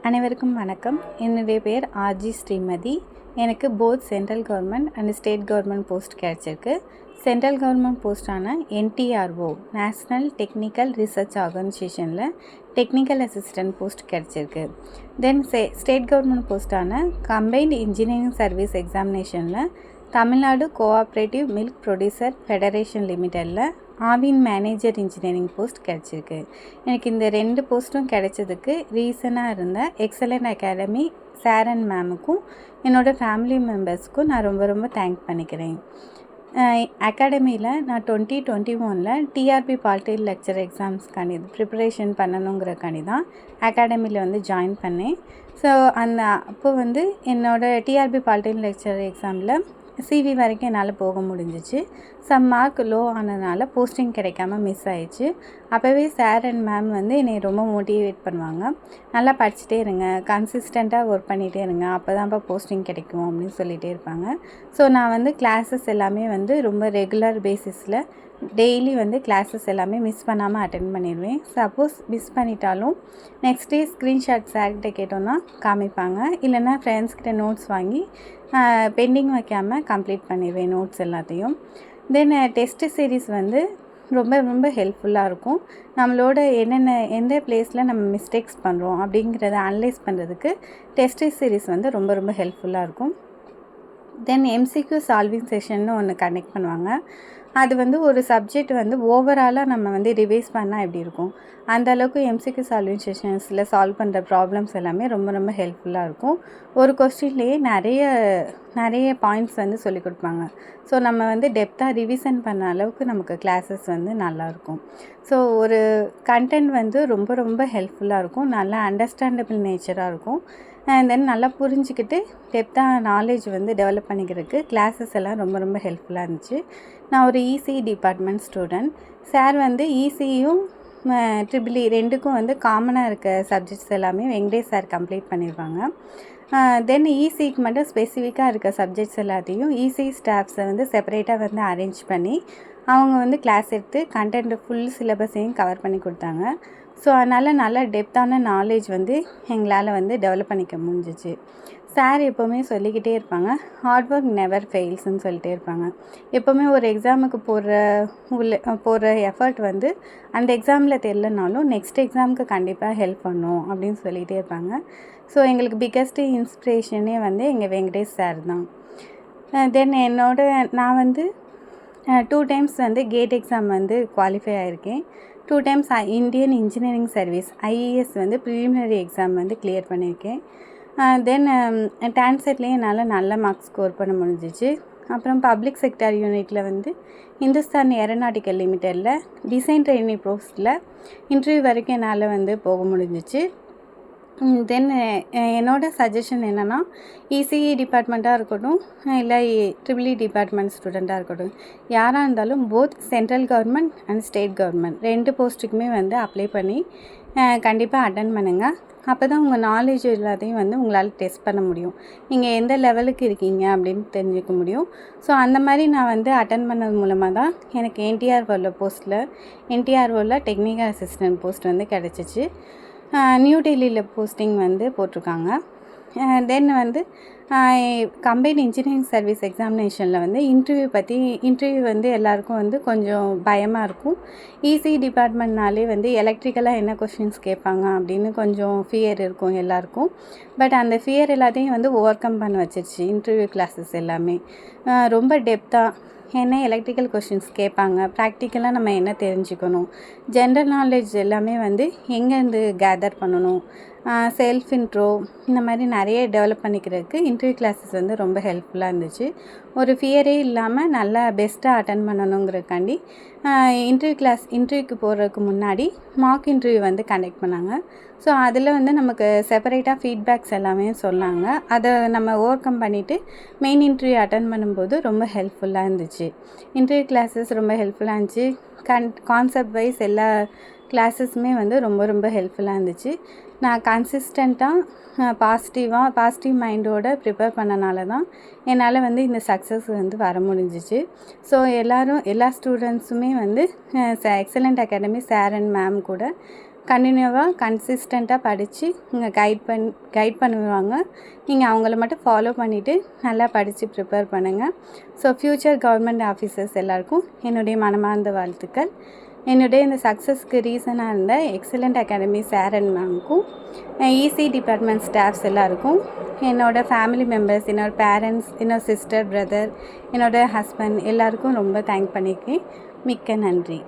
அனைவருக்கும் வணக்கம். என்னுடைய பேர் ஆர்ஜி ஸ்ரீமதி. எனக்கு both central government and state government post கிடச்சிருக்கு. சென்ட்ரல் கவர்மெண்ட் போஸ்டான NTRO நேஷ்னல் டெக்னிக்கல் ரிசர்ச் ஆர்கனைசேஷனில் டெக்னிக்கல் அசிஸ்டன்ட் போஸ்ட் கிடச்சிருக்கு. தென் ஸ்டேட் கவர்மெண்ட் போஸ்டான கம்பைன்டு இன்ஜினியரிங் சர்வீஸ் எக்ஸாமினேஷனில் Tamil Nadu cooperative milk producer federation லிமிட்டடில் ஆவின் மேனேஜர் இன்ஜினியரிங் போஸ்ட் கிடச்சிருக்கு. எனக்கு இந்த 2 போஸ்ட்டும் கிடைச்சதுக்கு ரீசனாக இருந்த எக்ஸலண்ட் அகாடமி சார் அண்ட் மேமுக்கும் என்னோடய ஃபேமிலி மெம்பர்ஸ்க்கும் நான் ரொம்ப தேங்க் பண்ணிக்கிறேன். அகாடமியில் நான் 2021 டிஆர்பி பாலிட்டி லெக்சர் எக்ஸாம்ஸ்க்காண்டி ப்ரிப்பரேஷன் பண்ணணுங்கிறக்காண்டி தான் அகாடமியில் ஜாயின் பண்ணேன். ஸோ அப்போ என்னோடய டிஆர்பி பாலிட்டி லெக்சர் எக்ஸாமில் CV வரைக்கும் என்னால் போக முடிஞ்சிச்சு. சம் மார்க் லோ ஆனதுனால போஸ்டிங் கிடைக்காம மிஸ் ஆயிடுச்சு. அப்போவே சார் அண்ட் மேம் என்னை ரொம்ப மோட்டிவேட் பண்ணுவாங்க. நல்லா படிச்சுட்டே இருங்க, கன்சிஸ்டண்ட்டாக ஒர்க் பண்ணிகிட்டே இருங்க, அப்போ தான்ப்பா போஸ்டிங் கிடைக்கும் அப்படின்னு சொல்லிகிட்டே இருப்பாங்க. ஸோ நான் கிளாஸஸ் எல்லாமே ரொம்ப ரெகுலர் பேசிஸில் டெய்லி கிளாஸஸ் எல்லாமே மிஸ் பண்ணாமல் அட்டென்ட் பண்ணிடுவேன். சப்போஸ் மிஸ் பண்ணிட்டாலும் நெக்ஸ்ட் டே ஸ்க்ரீன்ஷாட் சார்கிட்ட கேட்டோன்னா காமிப்பாங்க. இல்லைன்னா ஃப்ரெண்ட்ஸ்கிட்ட நோட்ஸ் வாங்கி பெண்டிங் வைக்காமல் கம்ப்ளீட் பண்ணிடுவேன் நோட்ஸ் எல்லாத்தையும். தென் டெஸ்ட்டு சீரீஸ் ரொம்ப ஹெல்ப்ஃபுல்லாக இருக்கும். நம்மளோட எந்த பிளேஸில் நம்ம மிஸ்டேக்ஸ் பண்ணுறோம் அப்படிங்கிறத அனலைஸ் பண்ணுறதுக்கு டெஸ்ட்டு சீரீஸ் ரொம்ப ஹெல்ப்ஃபுல்லாக இருக்கும். தென் MCQ சால்விங் செஷன்னு ஒன்று கண்டக்ட் பண்ணுவாங்க. அது ஒரு சப்ஜெக்ட் ஓவராலாக நம்ம ரிவைஸ் பண்ணால் எப்படி இருக்கும், அந்த அளவுக்கு MCQ சால்விங் செஷன்ஸில் சால்வ் பண்ணுற ப்ராப்ளம்ஸ் எல்லாமே ரொம்ப ஹெல்ப்ஃபுல்லாக இருக்கும். ஒரு கொஸ்டின்லேயே நிறைய பாயிண்ட்ஸ் சொல்லிக் கொடுப்பாங்க. ஸோ நம்ம டெப்த்தாக ரிவிஷன் பண்ண அளவுக்கு நமக்கு கிளாஸஸ் நல்லாயிருக்கும். ஸோ ஒரு கண்டென்ட் ரொம்ப ஹெல்ப்ஃபுல்லாக இருக்கும். நல்லா அண்டர்ஸ்டாண்டபிள் நேச்சராக இருக்கும். அண்ட் தென் நல்லா புரிஞ்சுக்கிட்டு டெப்த்தாக நாலேஜ் டெவலப் பண்ணிக்கிறதுக்கு கிளாஸஸ் எல்லாம் ரொம்ப ஹெல்ப்ஃபுல்லாக இருந்துச்சு. நான் ஒரு ECE டிபார்ட்மெண்ட் ஸ்டூடெண்ட். சார் ECEயும் EEE ரெண்டுக்கும் காமனாக இருக்க சப்ஜெக்ட்ஸ் எல்லாமே வெங்கடேஷ் சார் கம்ப்ளீட் பண்ணிடுவாங்க. தென் ECEக்கு மட்டும் ஸ்பெசிஃபிக்காக இருக்க சப்ஜெக்ட்ஸ் எல்லாத்தையும் ECE ஸ்டாஃப்ஸை செப்பரேட்டாக அரேஞ்ச் பண்ணி அவங்க கிளாஸ் எடுத்து கண்டென்ட் ஃபுல் சிலபஸையும் கவர் பண்ணி கொடுத்தாங்க. ஸோ அதனால் நல்ல டெப்த்தான நாலேஜ் எங்களால் டெவலப் பண்ணிக்க முடிஞ்சிச்சு. சார் எப்போவுமே சொல்லிக்கிட்டே இருப்பாங்க, ஹார்ட் ஒர்க் நெவர் ஃபெயில்ஸ்ன்னு சொல்லிட்டே இருப்பாங்க. எப்போவுமே ஒரு எக்ஸாமுக்கு போடுற எஃபர்ட் அந்த எக்ஸாமில் தெரிலனாலும் நெக்ஸ்ட் எக்ஸாமுக்கு கண்டிப்பாக ஹெல்ப் பண்ணும் அப்படின்னு சொல்லிகிட்டே இருப்பாங்க. ஸோ எங்களுக்கு பிக்கஸ்ட்டு இன்ஸ்பிரேஷனே எங்கள் வெங்கடேஷ் சார் தான். தென் நான் 2 டைம்ஸ் கேட் எக்ஸாம் குவாலிஃபை ஆகியிருக்கேன். 2 times Indian engineering service IES preliminary exam clear பண்ணியிருக்கேன். தென் டான்செட்லேயும் என்னால் நல்ல மார்க்ஸ் ஸ்கோர் பண்ண முடிஞ்சிச்சு. அப்புறம் பப்ளிக் செக்டார் யூனிட்டில் இந்துஸ்தான் ஏரோநாட்டிக்கல் லிமிட்டடில் டிசைன் ட்ரெயினிங் போஸ்ட்டில் இன்டர்வியூ வரைக்கும் என்னால் போக முடிஞ்சிச்சு. தென் என்னோடய சஜஷன் என்னென்னா, ECE டிபார்ட்மெண்ட்டாக இருக்கட்டும் இல்லை EEE டிபார்ட்மெண்ட் ஸ்டூடெண்ட்டாக இருக்கட்டும், யாராக இருந்தாலும் both central government and state government 2 போஸ்ட்டுக்குமே அப்ளை பண்ணி கண்டிப்பாக அட்டன் பண்ணுங்கள். அப்போ தான் உங்கள் நாலேஜ் எல்லாத்தையும் உங்களால் டெஸ்ட் பண்ண முடியும். நீங்கள் எந்த லெவலுக்கு இருக்கீங்க அப்படின்னு தெரிஞ்சுக்க முடியும். ஸோ அந்த மாதிரி நான் அட்டன் பண்ணது மூலமாக தான் எனக்கு NTROவில் டெக்னிக்கல் அசிஸ்டன்ட் போஸ்ட் கிடச்சிச்சு. நியூ டெல்லியில் போஸ்டிங் போட்டிருக்காங்க. தென் கம்பைன்ட் இன்ஜினியரிங் சர்வீஸ் எக்ஸாமினேஷனில் இன்டர்வியூ எல்லாருக்கும் கொஞ்சம் பயமாக இருக்கும். ECE டிபார்ட்மெண்ட்னாலே எலக்ட்ரிக்கலாக என்ன கொஷின்ஸ் கேட்பாங்க அப்படின்னு கொஞ்சம் ஃபியர் இருக்கும் எல்லாருக்கும். பட் அந்த ஃபியர் எல்லாத்தையும் ஓவர் கம் பண்ண வச்சிருச்சு இன்டர்வியூ கிளாஸஸ் எல்லாமே. ரொம்ப டெப்த்தாக என்ன எலக்ட்ரிக்கல் கொஷின்ஸ் கேட்பாங்க, ப்ராக்டிக்கலாக நம்ம என்ன தெரிஞ்சுக்கணும், ஜென்ரல் நாலேஜ் எல்லாமே எங்கேருந்து கேதர் பண்ணணும், செல்ஃப் இன்ட்ரோ, இந்த மாதிரி நிறைய டெவலப் பண்ணிக்கிறதுக்கு இன்டர்வியூ கிளாஸஸ் ரொம்ப ஹெல்ப்ஃபுல்லாக இருந்துச்சு. ஒரு ஃபியரே இல்லாமல் நல்லா பெஸ்ட்டாக அட்டன் பண்ணணுங்கிறதுக்காண்டி இன்டர்வியூக்கு போகிறதுக்கு முன்னாடி மார்க் இன்டர்வியூ கண்டக்ட் பண்ணாங்க. ஸோ அதில் நமக்கு செப்பரேட்டாக ஃபீட்பேக்ஸ் எல்லாமே சொன்னாங்க. அதை நம்ம ஓவர் கம் பண்ணிவிட்டு மெயின் இன்டர்வியூ அட்டன் பண்ணும்போது ரொம்ப ஹெல்ப்ஃபுல்லாக இருந்துச்சு. இன்டர்வியூ கிளாஸஸ் ரொம்ப ஹெல்ப்ஃபுல்லாக இருந்துச்சு. கான்செப்ட் வைஸ் எல்லா கிளாஸஸுமே ரொம்ப ஹெல்ப்ஃபுல்லாக இருந்துச்சு. நான் கன்சிஸ்டண்ட்டாக பாசிட்டிவ் மைண்டோடு ப்ரிப்பேர் பண்ணனால தான் என்னால் இந்த சக்ஸஸ் வர முடிஞ்சிச்சு. ஸோ எல்லா ஸ்டூடெண்ட்ஸுமே excellent academy sir and ma'am கூட கண்டினியூவாக கன்சிஸ்டண்ட்டாக படித்து இங்கே கைட் பண்ணுவாங்க. நீங்கள் அவங்கள மட்டும் ஃபாலோ பண்ணிவிட்டு நல்லா படித்து ப்ரிப்பேர் பண்ணுங்கள். ஸோ ஃப்யூச்சர் கவர்மெண்ட் ஆஃபீஸர்ஸ் எல்லாருக்கும் என்னுடைய மனமார்ந்த வாழ்த்துக்கள். என்னுடைய இந்த சக்ஸஸ்க்கு ரீசனாக இருந்த எக்ஸலண்ட் அகாடமி சார் அண்ட் மேம்க்கும், இசி டிபார்ட்மெண்ட் ஸ்டாஃப்ஸ் எல்லாருக்கும், என்னோடய ஃபேமிலி மெம்பர்ஸ், என்னோடய பேரண்ட்ஸ், என்னோடய சிஸ்டர், பிரதர், என்னோடய ஹஸ்பண்ட் எல்லாருக்கும் ரொம்ப தேங்க் பண்ணியிருக்கேன். மிக்க நன்றி.